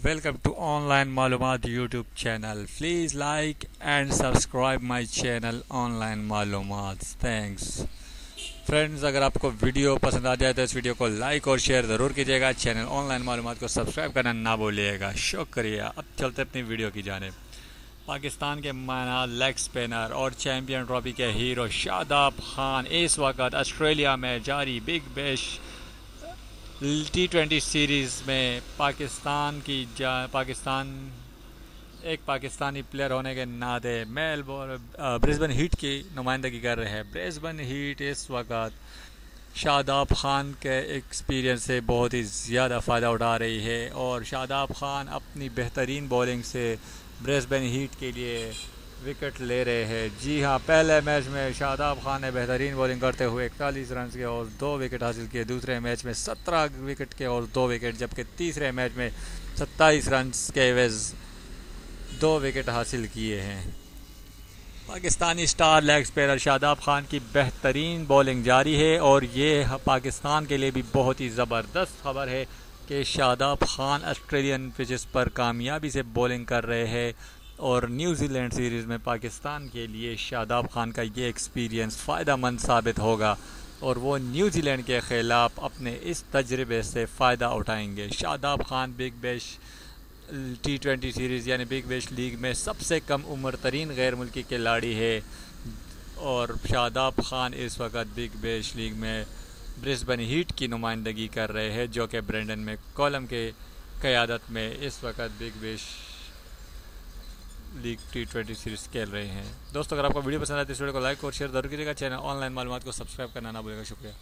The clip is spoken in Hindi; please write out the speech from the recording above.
Welcome to Online मालूमात YouTube channel. Please like and subscribe my channel Online मालूमात. Thanks. फ्रेंड्स, अगर आपको वीडियो पसंद आ जाए तो इस वीडियो को लाइक और शेयर ज़रूर कीजिएगा. चैनल ऑनलाइन मालूमात को सब्सक्राइब करना ना भूलिएगा. शुक्रिया. अब चलते अपनी वीडियो की जानिब. पाकिस्तान के माना लेग स्पिनर और चैम्पियन ट्रॉफी के हीरो शादाब खान इस वक्त ऑस्ट्रेलिया में जारी बिग बैश T20 सीरीज़ में एक पाकिस्तानी प्लेयर होने के नाते ब्रिस्बेन हीट की नुमाइंदगी कर रहे हैं. ब्रिस्बेन हीट इस वक्त शादाब खान के एक्सपीरियंस से बहुत ही ज़्यादा फ़ायदा उठा रही है और शादाब खान अपनी बेहतरीन बॉलिंग से ब्रिस्बेन हीट के लिए विकेट ले रहे हैं. जी हाँ, पहले मैच में शादाब खान ने बेहतरीन बॉलिंग करते हुए 41 रन के और 2 विकेट हासिल किए. दूसरे मैच में 17 विकेट के और 2 विकेट, जबकि तीसरे मैच में 27 रन के एवज 2 विकेट हासिल किए हैं. Pakistani star leg spinner Shadab Khan की बेहतरीन बॉलिंग जारी है और ये पाकिस्तान के लिए भी बहुत ही ज़बरदस्त खबर है कि शादाब खान ऑस्ट्रेलियन पिचेस पर कामयाबी से बॉलिंग कर रहे हैं और न्यूजीलैंड सीरीज़ में पाकिस्तान के लिए शादाब खान का ये एक्सपीरियंस फ़ायदा मंद साबित होगा और वो न्यूजीलैंड के ख़िलाफ़ अपने इस तजर्बे से फ़ायदा उठाएंगे. Shadab Khan big bash T20 series यानी बिग बैश लीग में सबसे कम उम्र तरीन गैर मुल्की खिलाड़ी है और शादाब खान इस वक्त बिग बैश लीग में ब्रिस्बेन हीट की नुमाइंदगी कर रहे हैं, जो कि ब्रेंडन में कॉलम के क़यादत में इस वक्त big bash league T20 series खेल रहे हैं. दोस्तों, अगर आपको वीडियो पसंद आती है तो इस वीडियो को लाइक और शेयर जरूर कीजिएगा. चैनल ऑनलाइन मालूमात को सब्सक्राइब करना ना भूलिएगा. शुक्रिया.